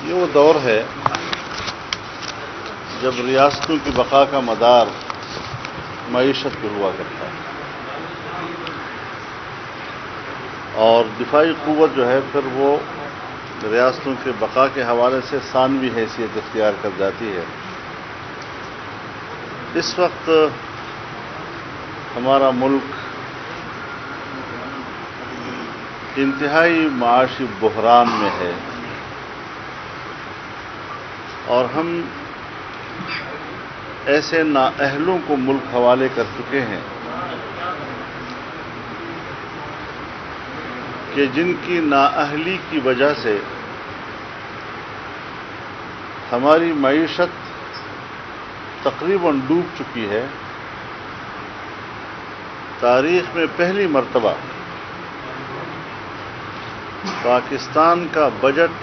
یہ وہ دور ہے جب ریاستوں کی بقا کا مدار معیشت پہ ہوا کرتا ہے اور دفاعی قوت جو ہے پھر وہ ریاستوں کے بقا کے حوالے سے ثانوی حیثیت اختیار کر جاتی ہے۔ اس وقت ہمارا ملک انتہائی معاشی بحران میں ہے اور ہم ایسے نااہلوں کو ملک حوالے کر چکے ہیں کہ جن کی نااہلی کی وجہ سے ہماری معیشت تقریباً ڈوب چکی ہے۔ تاریخ میں پہلی مرتبہ پاکستان کا بجٹ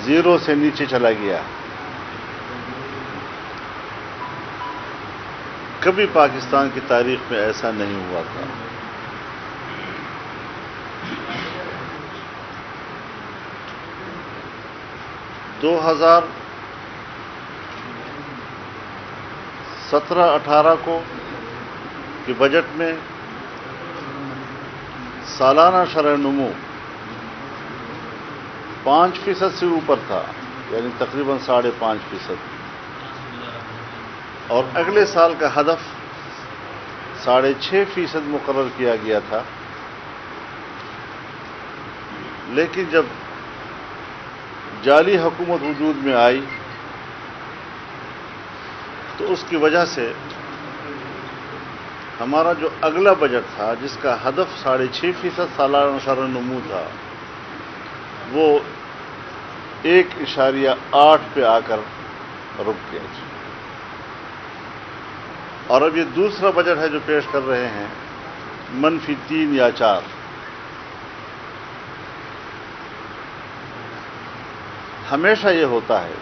زیرو سے نیچے چلا گیا۔ کبھی پاکستان کی تاریخ میں ایسا نہیں ہوا تھا۔ دو ہزار 17-18 کو کے بجٹ میں سالانہ شرح نمو 5% سے اوپر تھا، یعنی تقریباً 5.5%، اور اگلے سال کا ہدف 6.5% مقرر کیا گیا تھا۔ لیکن جب جعلی حکومت وجود میں آئی تو اس کی وجہ سے ہمارا جو اگلا بجٹ تھا جس کا ہدف 6.5% سالانہ شرح نمو تھا وہ 1.8 پہ آ کر رک گیا۔ اور اب یہ دوسرا بجٹ ہے جو پیش کر رہے ہیں -3 یا 4۔ ہمیشہ یہ ہوتا ہے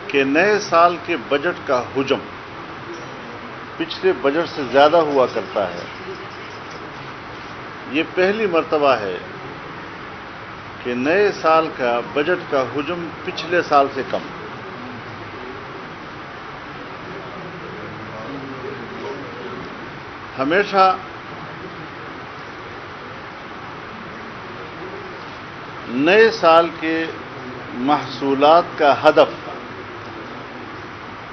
کہ نئے سال کے بجٹ کا حجم پچھلے بجٹ سے زیادہ ہوا کرتا ہے۔ یہ پہلی مرتبہ ہے کہ نئے سال کا بجٹ کا حجم پچھلے سال سے کم۔ ہمیشہ نئے سال کے محصولات کا ہدف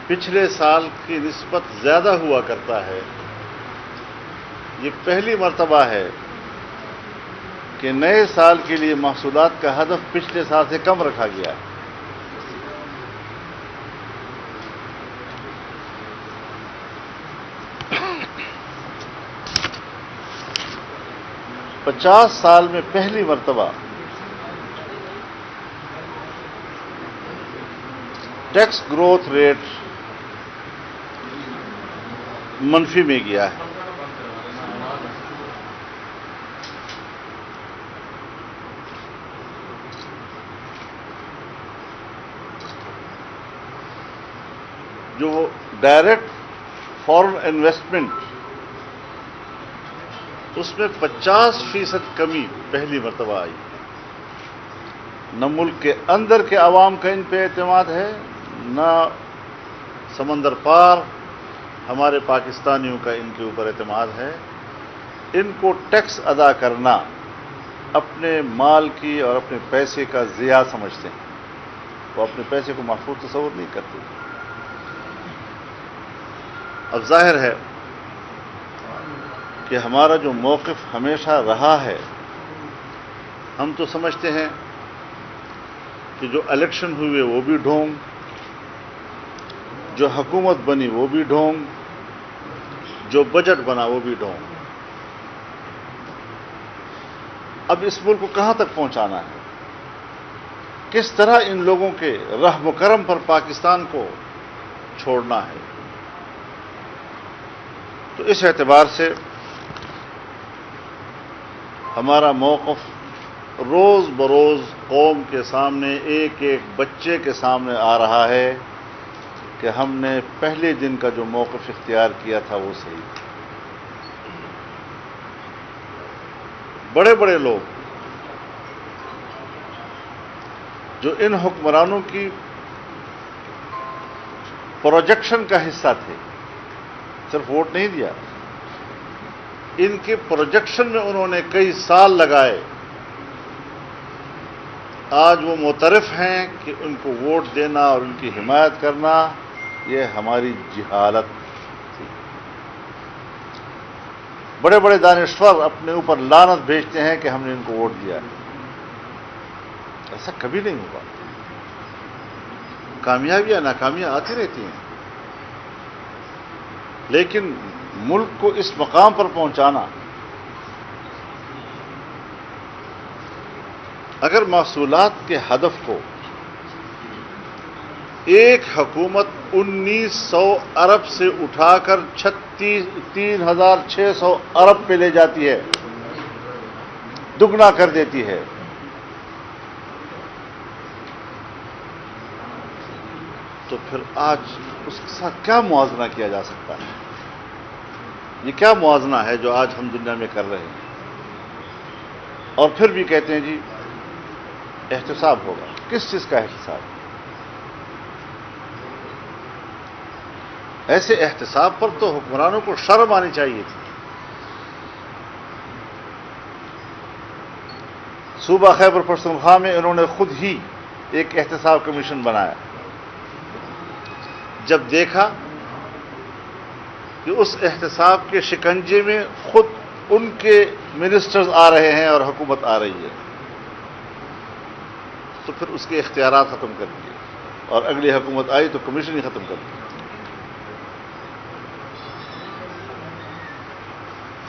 پچھلے سال کی نسبت زیادہ ہوا کرتا ہے۔ یہ پہلی مرتبہ ہے کہ نئے سال کے لیے محصولات کا ہدف پچھلے سال سے کم رکھا گیا ہے۔ پچاس سال میں پہلی مرتبہ ٹیکس گروتھ ریٹ منفی میں گیا ہے۔ جو ڈائریکٹ فارن انویسٹمنٹ اس میں 50% کمی پہلی مرتبہ آئی۔ نہ ملک کے اندر کے عوام کا ان پہ اعتماد ہے، نہ سمندر پار ہمارے پاکستانیوں کا ان کے اوپر اعتماد ہے۔ ان کو ٹیکس ادا کرنا اپنے مال کی اور اپنے پیسے کا ضیاع سمجھتے ہیں۔ وہ اپنے پیسے کو محفوظ تصور نہیں کرتے۔ اب ظاہر ہے کہ ہمارا جو موقف ہمیشہ رہا ہے، ہم تو سمجھتے ہیں کہ جو الیکشن ہوئے وہ بھی ڈھونگ، جو حکومت بنی وہ بھی ڈھونگ، جو بجٹ بنا وہ بھی ڈھونگ۔ اب اس ملک کو کہاں تک پہنچانا ہے؟ کس طرح ان لوگوں کے رحم و کرم پر پاکستان کو چھوڑنا ہے؟ تو اس اعتبار سے ہمارا موقف روز بروز قوم کے سامنے، ایک ایک بچے کے سامنے آ رہا ہے کہ ہم نے پہلے دن کا جو موقف اختیار کیا تھا وہ صحیح۔ بڑے بڑے لوگ جو ان حکمرانوں کی پروجیکشن کا حصہ تھے، صرف ووٹ نہیں دیا، ان کے پروجیکشن میں انہوں نے کئی سال لگائے، آج وہ معترف ہیں کہ ان کو ووٹ دینا اور ان کی حمایت کرنا یہ ہماری جہالت تھی۔ بڑے بڑے دانشور اپنے اوپر لعنت بھیجتے ہیں کہ ہم نے ان کو ووٹ دیا ہے، ایسا کبھی نہیں ہوگا۔ کامیابیاں ناکامیاں آتی رہتی ہیں، لیکن ملک کو اس مقام پر پہنچانا، اگر محصولات کے ہدف کو ایک حکومت 1900 ارب سے اٹھا کر 3600 ارب پہ لے جاتی ہے، دگنا کر دیتی ہے، تو پھر آج اس کے ساتھ کیا موازنہ کیا جا سکتا ہے؟ یہ کیا موازنہ ہے جو آج ہم دنیا میں کر رہے ہیں؟ اور پھر بھی کہتے ہیں جی احتساب ہوگا۔ کس چیز کا احتساب؟ ایسے احتساب پر تو حکمرانوں کو شرم آنی چاہیے تھی۔ صوبہ خیبر پختونخوا میں انہوں نے خود ہی ایک احتساب کمیشن بنایا، جب دیکھا کہ اس احتساب کے شکنجے میں خود ان کے منسٹرز آ رہے ہیں اور حکومت آ رہی ہے، تو پھر اس کے اختیارات ختم کر دیے، اور اگلی حکومت آئی تو کمیشن ہی ختم کر دی۔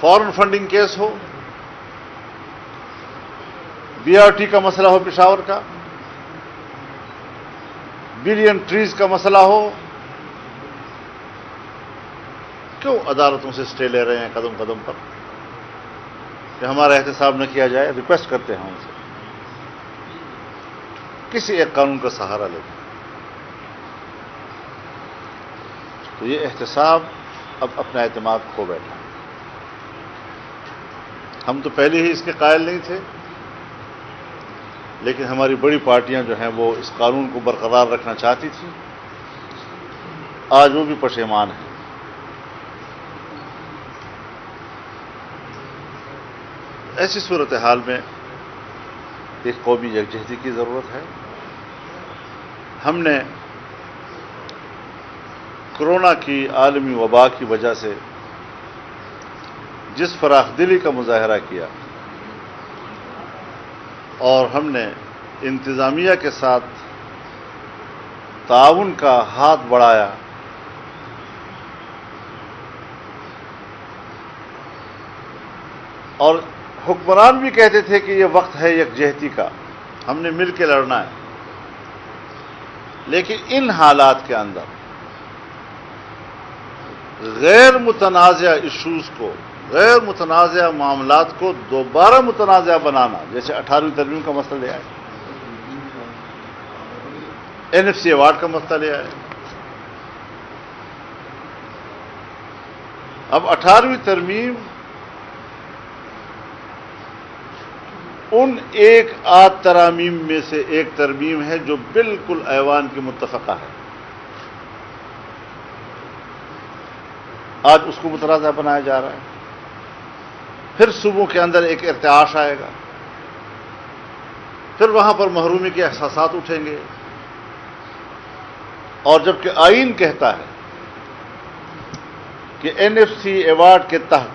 فارن فنڈنگ کیس ہو، بی آر ٹی کا مسئلہ ہو پشاور کا، بلین ٹریز کا مسئلہ ہو، کیوں عدالتوں سے اسٹے لے رہے ہیں قدم قدم پر کہ ہمارا احتساب نہ کیا جائے؟ ریکویسٹ کرتے ہیں ان سے کسی ایک قانون کا سہارا لے۔ تو یہ احتساب اب اپنا اعتماد کھو بیٹھا۔ ہم تو پہلے ہی اس کے قائل نہیں تھے، لیکن ہماری بڑی پارٹیاں جو ہیں وہ اس قانون کو برقرار رکھنا چاہتی تھیں، آج وہ بھی پشیمان ہیں۔ ایسی صورتحال میں ایک قومی یکجہتی کی ضرورت ہے۔ ہم نے کورونا کی عالمی وبا کی وجہ سے جس فراخ دلی کا مظاہرہ کیا، اور ہم نے انتظامیہ کے ساتھ تعاون کا ہاتھ بڑھایا، اور حکمران بھی کہتے تھے کہ یہ وقت ہے یکجہتی کا، ہم نے مل کے لڑنا ہے، لیکن ان حالات کے اندر غیر متنازع ایشوز کو، غیر متنازع معاملات کو دوبارہ متنازع بنانا، جیسے 18ویں ترمیم کا مسئلہ لے آئے، NFC ایوارڈ کا مسئلہ لے آئے۔ اب 18ویں ترمیم ان ایک آدھ ترامیم میں سے ایک ترمیم ہے جو بالکل ایوان کی متفقہ ہے، آج اس کو متنازع بنایا جا رہا ہے۔ پھر صوبوں کے اندر ایک ارتعاش آئے گا، پھر وہاں پر محرومی کے احساسات اٹھیں گے، اور جبکہ آئین کہتا ہے کہ NFC ایوارڈ کے تحت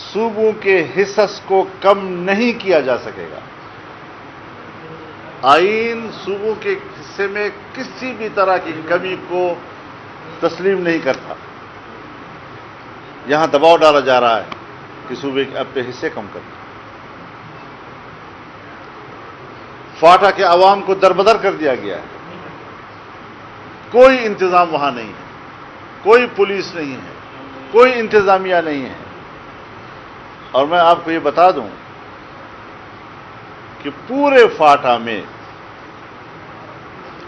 صوبوں کے حصص کو کم نہیں کیا جا سکے گا، آئین صوبوں کے حصے میں کسی بھی طرح کی کمی کو تسلیم نہیں کرتا۔ یہاں دباؤ ڈالا جا رہا ہے کہ صوبے اپنے حصے کم کریں۔ فاٹا کے عوام کو دربدر کر دیا گیا ہے، کوئی انتظام وہاں نہیں ہے، کوئی پولیس نہیں ہے، کوئی انتظامیہ نہیں ہے۔ اور میں آپ کو یہ بتا دوں کہ پورے فاٹا میں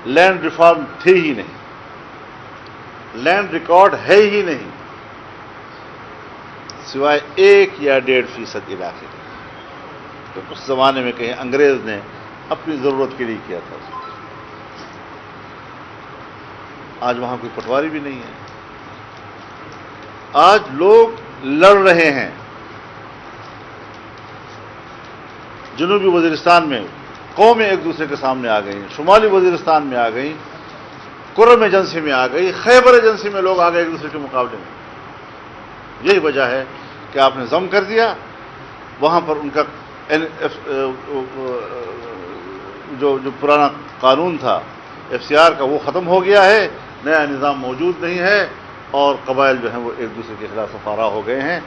لینڈ ریفارم تھے ہی نہیں، لینڈ ریکارڈ ہے ہی نہیں، سوائے 1 یا 1.5% علاقے کے۔ تو اس زمانے میں کہیں انگریز نے اپنی ضرورت کے لیے کیا تھا. آج وہاں کوئی پٹواری بھی نہیں ہے. آج لوگ لڑ رہے ہیں. جنوبی وزیرستان میں قومیں ایک دوسرے کے سامنے آ گئی، شمالی وزیرستان میں آ گئی، کرم ایجنسی میں آ گئی، خیبر ایجنسی میں لوگ آ گئے ایک دوسرے کے مقابلے میں. یہی وجہ ہے کہ آپ نے ضم کر دیا. وہاں پر ان کا جو پرانا قانون تھا FCR کا وہ ختم ہو گیا ہے، نیا نظام موجود نہیں ہے، اور قبائل جو ہیں وہ ایک دوسرے کے خلاف سفارا ہو گئے ہیں.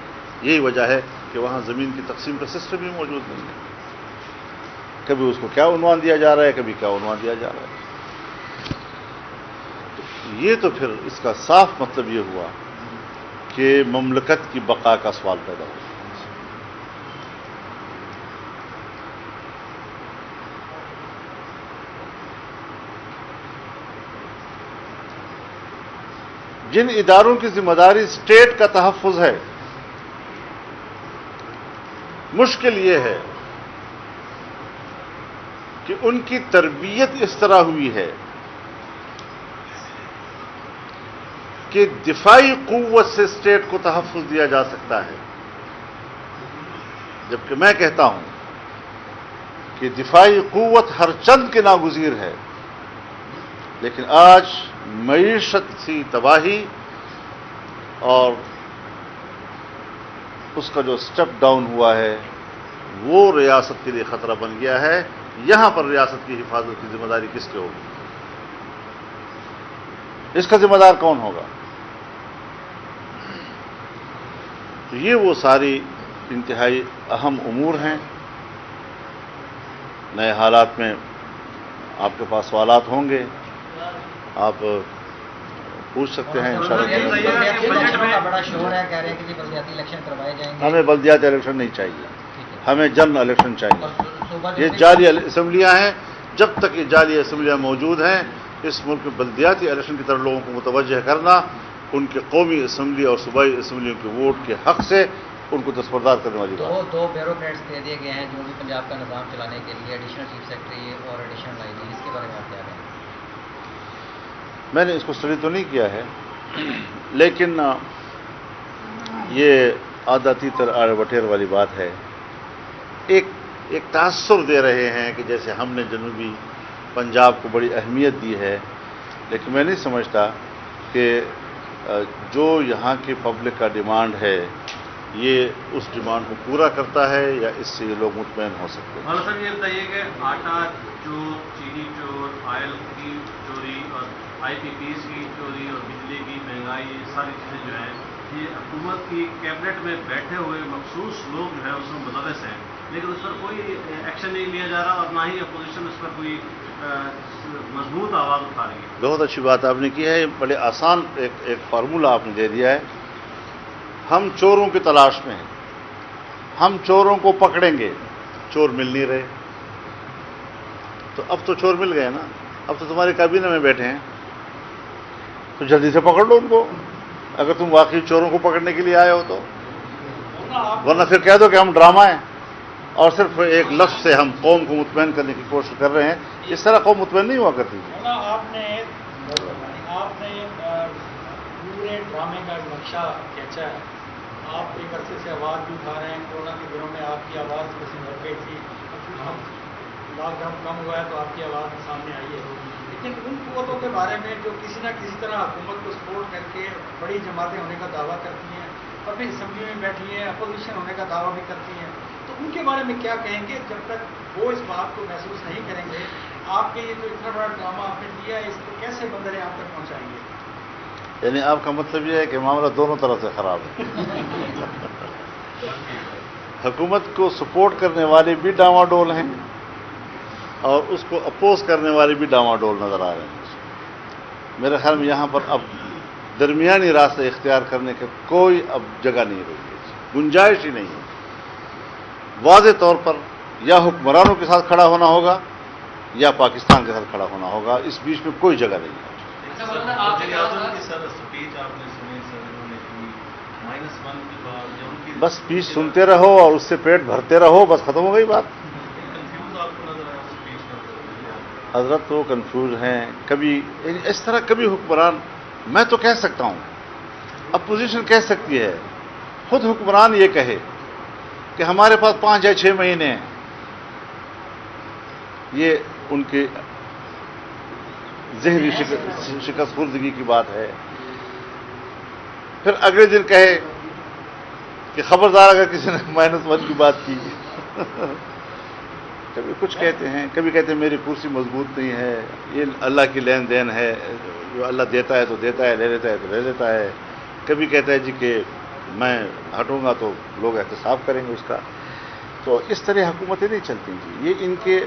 یہی وجہ ہے کہ وہاں زمین کی تقسیم کا سسٹم بھی موجود نہیں ہے. کبھی اس کو کیا عنوان دیا جا رہا ہے، کبھی کیا عنوان دیا جا رہا ہے. یہ تو پھر اس کا صاف مطلب یہ ہوا کہ مملکت کی بقا کا سوال پیدا ہوا. جن اداروں کی ذمہ داری اسٹیٹ کا تحفظ ہے، مشکل یہ ہے کہ ان کی تربیت اس طرح ہوئی ہے کہ دفاعی قوت سے اسٹیٹ کو تحفظ دیا جا سکتا ہے، جبکہ میں کہتا ہوں کہ دفاعی قوت ہر چند کے ناگزیر ہے. لیکن آج معیشت سی تباہی اور اس کا جو سٹیپ ڈاؤن ہوا ہے وہ ریاست کے لیے خطرہ بن گیا ہے. یہاں پر ریاست کی حفاظت کی ذمہ داری کس کے ہوگی؟ اس کا ذمہ دار کون ہوگا؟ تو یہ وہ ساری انتہائی اہم امور ہیں. نئے حالات میں آپ کے پاس سوالات ہوں گے، آپ پوچھ سکتے ہیں. انشاءاللہ بڑا شور ہے، کہہ رہے ہیں کہ بلدیاتی الیکشن کروائے جائیں گے. ہمیں بلدیاتی الیکشن نہیں چاہیے، ہمیں جنرل الیکشن چاہیے. یہ جعلی اسمبلیاں ہیں. جب تک یہ جعلی اسمبلیاں موجود ہیں، اس ملک میں بلدیاتی الیکشن کی طرف لوگوں کو متوجہ کرنا، ان کے قومی اسمبلی اور صوبائی اسمبلیوں کے ووٹ کے حق سے ان کو دستبردار کرنے والی بات. دو بیوروکریٹس دے دیے گئے ہیں جنوبی پنجاب کا نظام چلانے کے لیے، ایڈیشنل چیف سیکرٹری اور ایڈیشنل آئی جی. اس کے بارے میں آپ کیا کہیں؟ میں نے اس کو اسٹڈی تو نہیں کیا ہے، لیکن یہ آدھا تیتر آڑ وٹیر والی بات ہے. ایک تاثر دے رہے ہیں کہ جیسے ہم نے جنوبی پنجاب کو بڑی اہمیت دی ہے، لیکن میں نہیں سمجھتا کہ جو یہاں کی پبلک کا ڈیمانڈ ہے یہ اس ڈیمانڈ کو پورا کرتا ہے یا اس سے یہ لوگ مطمئن ہو سکتے ہیں. مولانا صاحب یہ بتائیے کہ آٹا چور، چینی چور، آئل کی چوری اور IPPs کی چوری اور بجلی کی مہنگائی، یہ ساری چیزیں جو ہیں یہ حکومت کی کیبنٹ میں بیٹھے ہوئے مخصوص لوگ جو ہیں اس میں ملوث ہیں، لیکن اس پر کوئی ایکشن نہیں لیا جا رہا اور نہ ہی اپوزیشن اس پر کوئی مضبوط آواز اٹھا رہی ہے. بہت اچھی بات آپ نے کی ہے. بڑے آسان ایک فارمولہ آپ نے دے دیا ہے. ہم چوروں کی تلاش میں ہیں، ہم چوروں کو پکڑیں گے. چور مل نہیں رہے، تو اب تو چور مل گئے نا، اب تو تمہاری کابینہ میں بیٹھے ہیں، تو جلدی سے پکڑ لو ان کو اگر تم واقعی چوروں کو پکڑنے کے لیے آئے ہو تو. ورنہ پھر کہہ دو کہ ہم ڈرامہ ہیں اور صرف ایک لفظ سے ہم قوم کو مطمئن کرنے کی کوشش کر رہے ہیں. اس طرح قوم مطمئن نہیں ہوا کرتی. آپ نے پورے ڈرامے کا نقشہ کھینچا ہے. آپ ایک عرصے سے آواز بھی اٹھا رہے ہیں. کورونا کے دنوں میں آپ کی آواز کسی بڑھ گئی تھی، لاک ڈاؤن کم ہوا ہے تو آپ کی آواز سامنے آئی ہے. لیکن ان قوتوں کے بارے میں جو کسی نہ کسی طرح حکومت کو سپورٹ کر کے بڑی جماعتیں ہونے کا دعویٰ کرتی ہیں، اپنی اسمبلی میں بیٹھی ہیں، اپوزیشن ہونے کا دعویٰ بھی کرتی ہیں، تو ان کے بارے میں کیا کہیں گے؟ جب تک وہ اس بات کو محسوس نہیں کریں گے، آپ کے یہ جو اتنا بڑا ڈرامہ آپ نے کیا ہے اس کو کیسے بندر عام تک پہنچائیں گے؟ یعنی آپ کا مطلب یہ ہے کہ معاملہ دونوں طرف سے خراب ہے. حکومت کو سپورٹ کرنے والے بھی ڈاواڈول ہیں اور اس کو اپوز کرنے والے بھی ڈاواڈول نظر آ رہے ہیں. میرے خیال میں یہاں پر اب درمیانی راستہ اختیار کرنے کی کوئی اب جگہ نہیں رہی ہے، گنجائش ہی نہیں ہے. واضح طور پر یا حکمرانوں کے ساتھ کھڑا ہونا ہوگا یا پاکستان کے ساتھ کھڑا ہونا ہوگا. اس بیچ میں کوئی جگہ نہیں ہے. بس اسپیچ سنتے رہو اور اس سے پیٹ بھرتے رہو، بس ختم ہو گئی بات. حضرت تو کنفیوز ہیں. کبھی اس طرح کبھی حکمران، میں تو کہہ سکتا ہوں، اپوزیشن کہہ سکتی ہے، خود حکمران یہ کہے کہ ہمارے پاس 5 یا 6 مہینے ہیں، یہ ان کی ذہنی شکست خوردگی کی بات ہے. پھر اگلے دن کہے کہ خبردار اگر کسی نے -1 کی بات کی. کبھی کچھ کہتے ہیں، کبھی کہتے ہیں میری کرسی مضبوط نہیں ہے، یہ اللہ کی لین دین ہے، جو اللہ دیتا ہے تو دیتا ہے، لے لیتا ہے تو لے لیتا ہے. کبھی کہتا ہے جی کہ میں ہٹوں گا تو لوگ احتساب کریں گے اس کا. تو اس طرح حکومتیں نہیں چلتی جی، یہ ان کے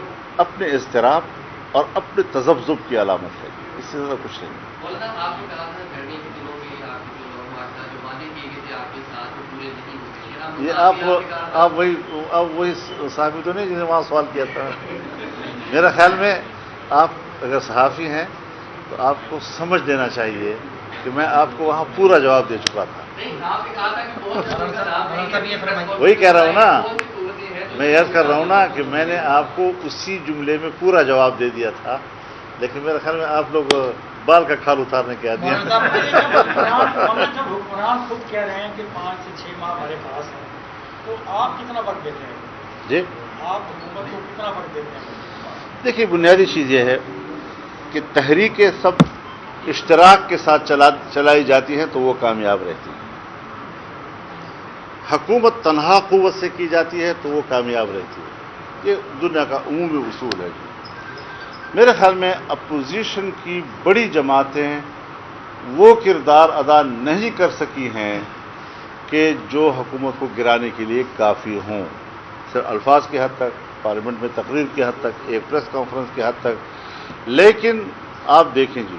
اپنے اضطراب اور اپنے تذبذب کی علامت ہے، اس سے زیادہ کچھ نہیں. مولانا آپ نے کہا تھا گرمی کے دنوں میں آپ کے جو معاہدہ جو وعدے کیے گئے تھے آپ کے ساتھ وہ پورے نہیں ہوئے. یہ آپ وہی صحافی تو نہیں جنہیں وہاں سوال کیا تھا. میرا خیال میں آپ اگر صحافی ہیں تو آپ کو سمجھ لینا چاہیے کہ میں آپ کو وہاں پورا جواب دے چکا تھا. نہیں، آپ نے کہا تھا کہ بہت وہی کہہ رہا ہوں نا، میں عرض کر رہا ہوں نا کہ میں نے آپ کو اسی جملے میں پورا جواب دے دیا تھا، لیکن میرے خیال میں آپ لوگ بال کا کھال اتارنے کے آدمی ہیں. جب حکمران خود کہہ رہے ہیں کہ 5 سے 6 ماہ ہمارے پاس ہیں، تو آپ کتنا وقت دیتے ہیں؟ جی آپ حکومت کو کتنا وقت دیتے ہیں؟ دیکھیے، بنیادی چیز یہ ہے کہ تحریکیں سب اشتراک کے ساتھ چلائی جاتی ہیں تو وہ کامیاب رہتی ہیں. حکومت تنہا قوت سے کی جاتی ہے تو وہ کامیاب رہتی ہے. یہ دنیا کا عمومی اصول ہے. میرے خیال میں اپوزیشن کی بڑی جماعتیں وہ کردار ادا نہیں کر سکی ہیں کہ جو حکومت کو گرانے کے لیے کافی ہوں. صرف الفاظ کی حد تک، پارلیمنٹ میں تقریر کی حد تک، ایک پریس کانفرنس کی حد تک. لیکن آپ دیکھیں جی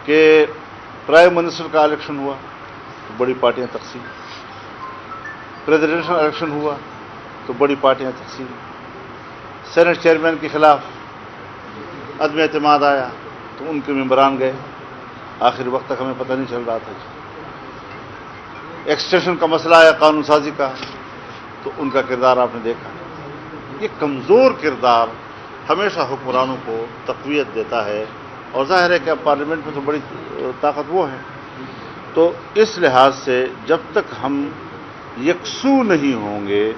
کہ پرائم منسٹر کا الیکشن ہوا تو بڑی پارٹیاں تقسیم، پریزیڈنشل الیکشن ہوا تو بڑی پارٹیاں تقسیم، سینٹ چیئرمین کے خلاف عدم اعتماد آیا تو ان کے ممبران گئے. آخر وقت تک ہمیں پتہ نہیں چل رہا تھا. ایکسٹینشن کا مسئلہ آیا قانون سازی کا تو ان کا کردار آپ نے دیکھا. یہ کمزور کردار ہمیشہ حکمرانوں کو تقویت دیتا ہے، اور ظاہر ہے کہ اب پارلیمنٹ میں تو بڑی طاقت وہ ہے. تو اس لحاظ سے جب تک ہم یکسو نہیں ہوں گے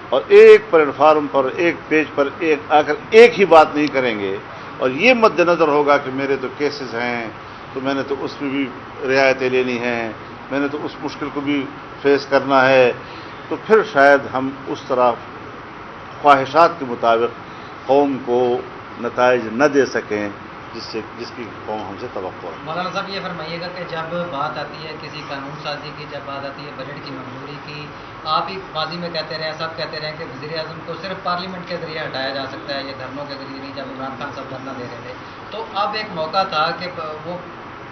اور ایک پلیٹ فارم پر، ایک پیج پر آ کر ایک ہی بات نہیں کریں گے، اور یہ مد نظر ہوگا کہ میرے تو کیسز ہیں تو میں نے تو اس میں بھی رعایتیں لینی ہیں، میں نے تو اس مشکل کو بھی فیس کرنا ہے، تو پھر شاید ہم اس طرح خواہشات کے مطابق قوم کو نتائج نہ دے سکیں جس کی قوم ہم سے توقع ہے. مولانا صاحب یہ فرمائیے گا کہ جب بات آتی ہے کسی قانون سازی کی، جب بات آتی ہے بجٹ کی منظوری کی، آپ ہی ماضی میں کہتے رہے ہیں، سب کہتے رہے ہیں کہ وزیر اعظم کو صرف پارلیمنٹ کے ذریعے ہٹایا جا سکتا ہے، یہ دھرنوں کے ذریعے نہیں. جب عمران خان صاحب دھرنا دے رہے تھے تو اب ایک موقع تھا کہ وہ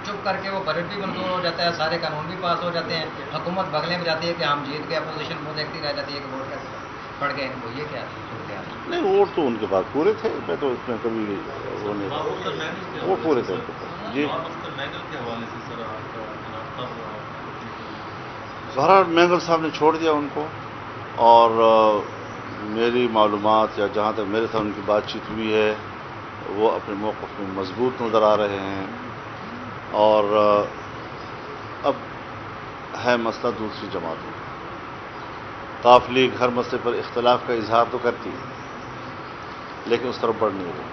چپ کر کے وہ بجٹ بھی منظور ہو جاتا ہے، سارے قانون بھی پاس ہو جاتے ہیں، حکومت بغلے میں جاتی ہے کہ ہم جیت گئے، اپوزیشن وہ دیکھتی رہ جاتی ہے کہ ووٹ پڑ گئے ان کو. یہ کیا ہے؟ نہیں، ووٹ تو ان کے پاس پورے تھے، میں تو اس میں کبھی وہ نہیں، وہ پورے تھے ان کے پاس. جی، بہرحال مینگل صاحب نے چھوڑ دیا ان کو، اور میری معلومات یا جہاں تک میرے ساتھ ان کی بات چیت ہوئی ہے وہ اپنے موقف میں مضبوط نظر آ رہے ہیں. اور اب ہے مسئلہ دوسری جماعتوں کا. قاف لیگ ہر مسئلے پر اختلاف کا اظہار تو کرتی ہے لیکن اس طرف بڑھ نہیں رہی.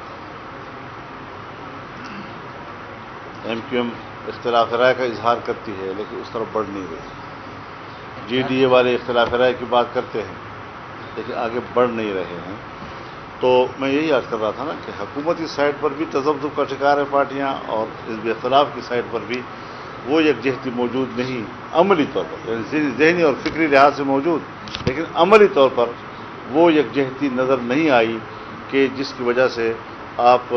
ایم کیو ایم اختلاف رائے کا اظہار کرتی ہے لیکن اس طرف بڑھ نہیں رہی. جی ڈی اے والے اختلاف رائے کی بات کرتے ہیں لیکن آگے بڑھ نہیں رہے ہیں. تو میں یہی عرض کر رہا تھا نا کہ حکومتی سائڈ پر بھی تذبذب کا شکار ہے پارٹیاں، اور حزب اختلاف کی سائڈ پر بھی وہ یکجہتی موجود نہیں عملی طور پر، یعنی ذہنی اور فکری لحاظ سے موجود، لیکن عملی طور پر وہ یکجہتی نظر نہیں آئی کہ جس کی وجہ سے آپ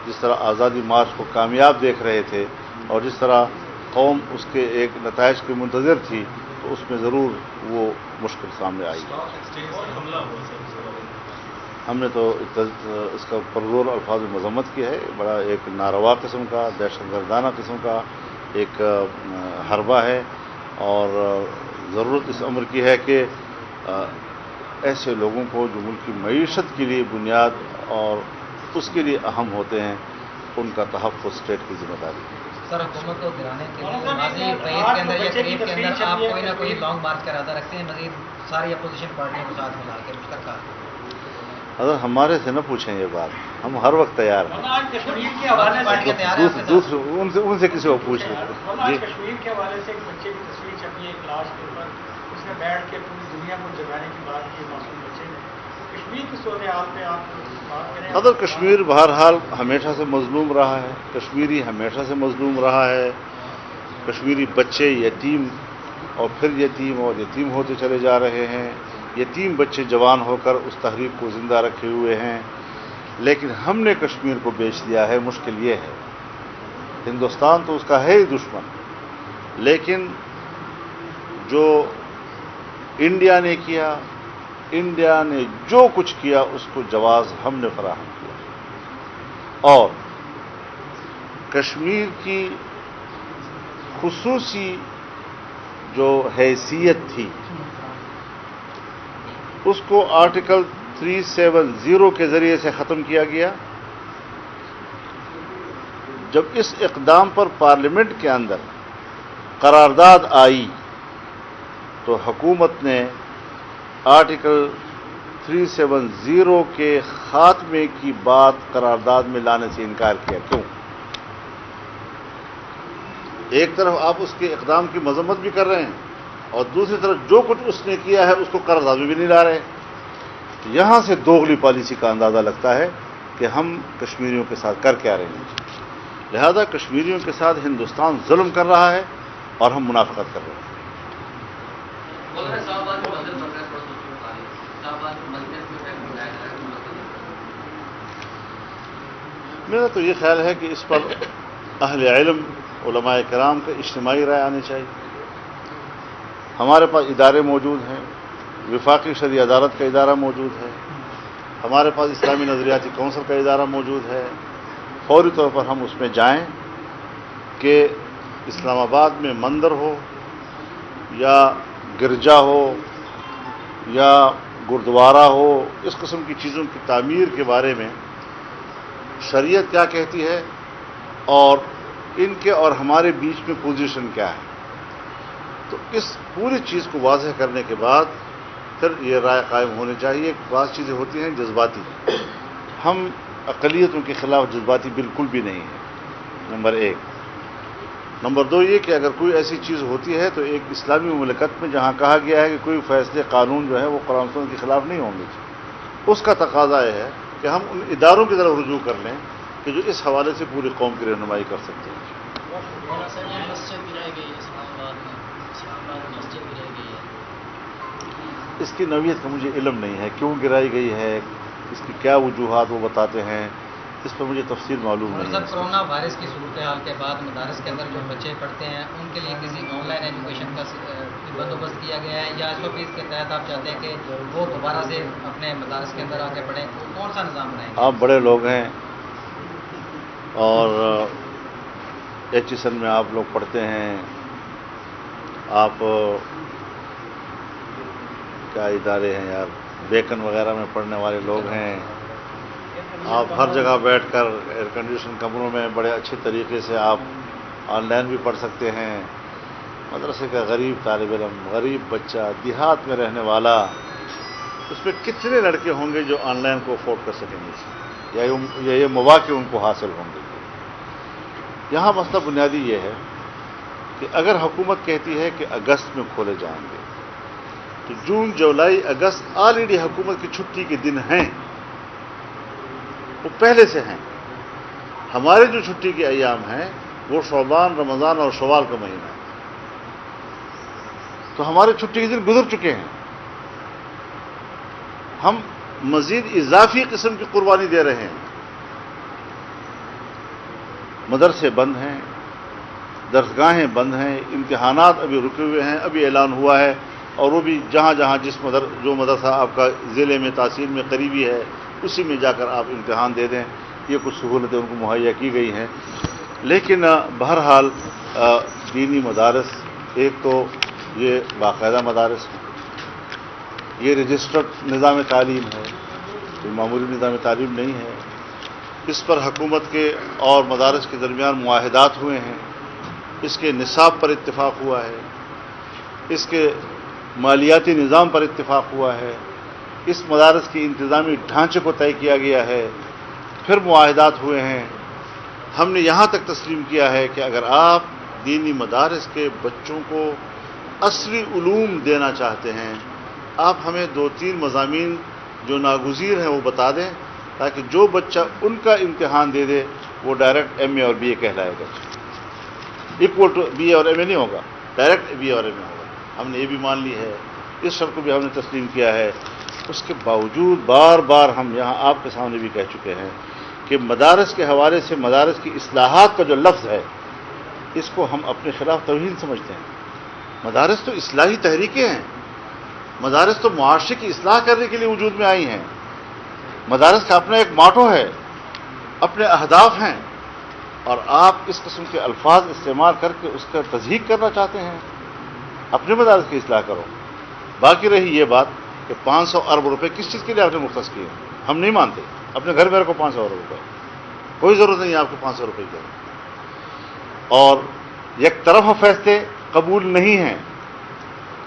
جس طرح آزادی مارچ کو کامیاب دیکھ رہے تھے اور جس طرح قوم اس کے ایک نتائج کی منتظر تھی، تو اس میں ضرور وہ مشکل سامنے آئی. ہم نے تو اس کا پرزور الفاظ میں مذمت کی ہے. بڑا ایک ناروا قسم کا، دہشت گردانہ قسم کا ایک حربہ ہے، اور ضرورت اس امر کی ہے کہ ایسے لوگوں کو جو ملک کی معیشت کے لیے بنیاد اور اس کے لیے اہم ہوتے ہیں، ان کا تحفظ اسٹیٹ کی ذمہ داری ہے۔ سر حکومت کو گرانے کے لیے ماضی بعید کے اندر یا قریب کے اندر آپ کوئی نہ کوئی لانگ مارچ کا ارادہ رکھتے ہیں، مزید ساری اپوزیشن پارٹیوں کو ساتھ ملا کے مشترکہ؟ اگر ہمارے سے نہ پوچھیں یہ بات، ہم ہر وقت تیار ہیں۔ آج کشمیر کے حوالے پارٹیاں تیار ہیں آپ کے ساتھ؟ دوسرے ان سے کسی کو پوچھ لیں آج جی۔ کشمیر کے حوالے سے ایک بچے کی تصویر چھپی ہے کلاس کے اوپر، اس نے بیٹھ کے پوری دنیا کو جگانے کی بات کی معصوم بچے نے۔ کشمیر کی صورتحال پہ آپ بات کریں۔ صدر کشمیر بہرحال ہمیشہ سے مظلوم رہا ہے، کشمیری ہمیشہ سے مظلوم رہا ہے، کشمیری بچے یتیم اور پھر یتیم ہوتے چلے جا رہے ہیں، یتیم بچے جوان ہو کر اس تحریک کو زندہ رکھے ہوئے ہیں، لیکن ہم نے کشمیر کو بیچ دیا ہے۔ مشکل یہ ہے، ہندوستان تو اس کا ہے ہی دشمن، لیکن جو انڈیا نے کیا، انڈیا نے جو کچھ کیا اس کو جواز ہم نے فراہم کیا، اور کشمیر کی خصوصی جو حیثیت تھی اس کو آرٹیکل 370 کے ذریعے سے ختم کیا گیا۔ جب اس اقدام پر پارلیمنٹ کے اندر قرارداد آئی تو حکومت نے آرٹیکل 370 کے خاتمے کی بات قرارداد میں لانے سے انکار کیا۔ کیوں؟ ایک طرف آپ اس کے اقدام کی مذمت بھی کر رہے ہیں اور دوسری طرف جو کچھ اس نے کیا ہے اس کو قرارداد میں بھی نہیں لا رہے۔ یہاں سے دوغلی پالیسی کا اندازہ لگتا ہے کہ ہم کشمیریوں کے ساتھ کر کیا رہے ہیں۔ لہذا کشمیریوں کے ساتھ ہندوستان ظلم کر رہا ہے اور ہم منافقت کر رہے ہیں۔ بول رہے صاحب بات میں بدل بن رہا ہے، تھوڑا سوچنے بتا رہی ہے صاحب بات میں مجلس میں پھر بلایا جا رہا ہے مطلب۔ میرا تو یہ خیال ہے کہ اس پر اہل علم علماء کرام کا اجتماعی رائے آنی چاہیے۔ ہمارے پاس ادارے موجود ہیں، وفاقی شرعی عدالت کا ادارہ موجود ہے، ہمارے پاس اسلامی نظریاتی کونسل کا ادارہ موجود ہے۔ فوری طور پر ہم اس میں جائیں کہ اسلام آباد میں مندر ہو یا گرجا ہو یا گردوارہ ہو، اس قسم کی چیزوں کی تعمیر کے بارے میں شریعت کیا کہتی ہے اور ان کے اور ہمارے بیچ میں پوزیشن کیا ہے۔ تو اس پوری چیز کو واضح کرنے کے بعد پھر یہ رائے قائم ہونی چاہیے۔ بعض چیزیں ہوتی ہیں جذباتی، ہم اقلیتوں کے خلاف جذباتی بالکل بھی نہیں ہیں، نمبر ایک۔ نمبر دو یہ کہ اگر کوئی ایسی چیز ہوتی ہے تو ایک اسلامی مملکت میں جہاں کہا گیا ہے کہ کوئی فیصلے قانون جو ہے وہ قرآن و سنت کے خلاف نہیں ہوں گے، اس کا تقاضا یہ ہے کہ ہم ان اداروں کی طرف رجوع کر لیں کہ جو اس حوالے سے پوری قوم کی رہنمائی کر سکتے ہیں۔ اس کی نوعیت کا مجھے علم نہیں ہے، کیوں گرائی گئی ہے، اس کی کیا وجوہات وہ بتاتے ہیں، اس پر مجھے تفصیل معلوم نہیں سر ہے۔ کرونا وائرس کی صورتحال کے بعد مدارس کے اندر جو بچے پڑھتے ہیں ان کے لیے کسی آن لائن ایجوکیشن کا بندوبست کیا گیا ہے یا SOP کے تحت آپ چاہتے ہیں کہ وہ دوبارہ سے اپنے مدارس کے اندر آ کے پڑھیں؟ کون سا نظام بنائیں گے؟ آپ بڑے لوگ ہیں اور HSN میں آپ لوگ پڑھتے ہیں، آپ کیا ادارے ہیں یار، بیکن وغیرہ میں پڑھنے والے لوگ ہیں، آپ ہر جگہ بیٹھ کر ایئر کنڈیشن کمروں میں بڑے اچھے طریقے سے آپ آن لائن بھی پڑھ سکتے ہیں۔ مدرسے کا غریب طالب علم، غریب بچہ، دیہات میں رہنے والا، اس میں کتنے لڑکے ہوں گے جو آن لائن کو افورڈ کر سکیں گے یا یہ مواقع ان کو حاصل ہوں گے؟ یہاں مسئلہ بنیادی یہ ہے کہ اگر حکومت کہتی ہے کہ اگست میں کھولے جائیں گے تو جون، جولائی، اگست آلریڈی حکومت کی چھٹی کے دن ہیں، وہ پہلے سے ہیں۔ ہمارے جو چھٹی کے ایام ہیں وہ شعبان، رمضان اور شوال کا مہینہ ہے، تو ہمارے چھٹی کے دن گزر چکے ہیں۔ ہم مزید اضافی قسم کی قربانی دے رہے ہیں۔ مدرسے بند ہیں، درسگاہیں بند ہیں، امتحانات ابھی رکے ہوئے ہیں، ابھی اعلان ہوا ہے اور وہ بھی جہاں جہاں جو مدرسہ آپ کا ضلع میں تحصیل میں قریبی ہے اسی میں جا کر آپ امتحان دے دیں۔ یہ کچھ سہولتیں ان کو مہیا کی گئی ہیں، لیکن بہرحال دینی مدارس، ایک تو یہ باقاعدہ مدارس ہیں، یہ رجسٹرڈ نظام تعلیم ہے، کوئی معمولی نظام تعلیم نہیں ہے۔ اس پر حکومت کے اور مدارس کے درمیان معاہدات ہوئے ہیں، اس کے نصاب پر اتفاق ہوا ہے، اس کے مالیاتی نظام پر اتفاق ہوا ہے، اس مدارس کی انتظامی ڈھانچے کو طے کیا گیا ہے، پھر معاہدات ہوئے ہیں۔ ہم نے یہاں تک تسلیم کیا ہے کہ اگر آپ دینی مدارس کے بچوں کو عصری علوم دینا چاہتے ہیں، آپ ہمیں 2-3 مضامین جو ناگزیر ہیں وہ بتا دیں، تاکہ جو بچہ ان کا امتحان دے دے وہ ڈائریکٹ ایم اے اور بی اے کہلائے گا۔ ایکول ٹو بی اے اور ایم اے نہیں ہوگا، ڈائریکٹ بی اے اور ایم اے ہوگا۔ ہم نے یہ بھی مان لی ہے، اس شرط کو بھی ہم نے تسلیم کیا ہے۔ اس کے باوجود بار بار ہم یہاں آپ کے سامنے بھی کہہ چکے ہیں کہ مدارس کے حوالے سے مدارس کی اصلاحات کا جو لفظ ہے اس کو ہم اپنے خلاف توہین سمجھتے ہیں۔ مدارس تو اصلاحی تحریکیں ہیں، مدارس تو معاشرے کی اصلاح کرنے کے لیے وجود میں آئی ہیں۔ مدارس کا اپنا ایک ماٹو ہے، اپنے اہداف ہیں، اور آپ اس قسم کے الفاظ استعمال کر کے اس کا تضحیق کرنا چاہتے ہیں۔ اپنے مدارس کی اصلاح کرو۔ باقی رہی یہ بات کہ 500 ارب روپے کس چیز کے لیے آپ نے مختص کیے، ہم نہیں مانتے۔ اپنے گھر میں رکھو 500 ارب روپے، کوئی ضرورت نہیں ہے آپ کو 500 روپے کی۔ اور یک طرفہ فیصلے قبول نہیں ہیں۔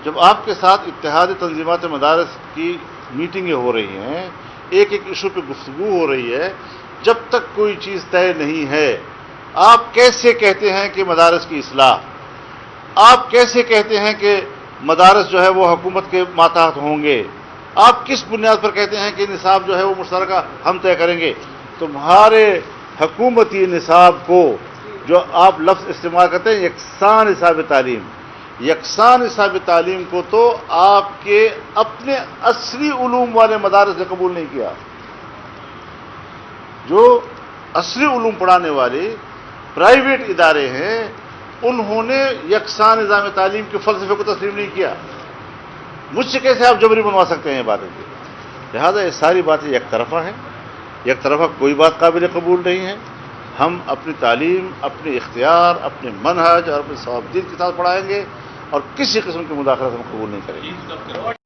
جب آپ کے ساتھ اتحاد تنظیمات مدارس کی میٹنگیں ہو رہی ہیں، ایک ایک ایشو پہ گفتگو ہو رہی ہے، جب تک کوئی چیز طے نہیں ہے، آپ کیسے کہتے ہیں کہ مدارس کی اصلاح؟ آپ کیسے کہتے ہیں کہ مدارس جو ہے وہ حکومت کے ماتحت ہوں گے؟ آپ کس بنیاد پر کہتے ہیں کہ نصاب جو ہے وہ مشترکہ ہم طے کریں گے؟ تمہارے حکومتی نصاب کو جو آپ لفظ استعمال کرتے ہیں یکساں نصاب تعلیم، یکساں نصاب تعلیم کو تو آپ کے اپنے عصری علوم والے مدارس نے قبول نہیں کیا۔ جو عصری علوم پڑھانے والے پرائیویٹ ادارے ہیں انہوں نے یکساں نظام تعلیم کے فلسفے کو تسلیم نہیں کیا۔ مجھ سے کیسے آپ جبری بنوا سکتے ہیں یہ باتیں؟ لہذا یہ ساری باتیں یک طرفہ ہیں، یک طرفہ کوئی بات قابل قبول نہیں ہے۔ ہم اپنی تعلیم، اپنے اختیار، اپنے منہج اور اپنے ثوابدید کے ساتھ پڑھائیں گے، اور کسی قسم کی مداخلت ہم قبول نہیں کریں گے۔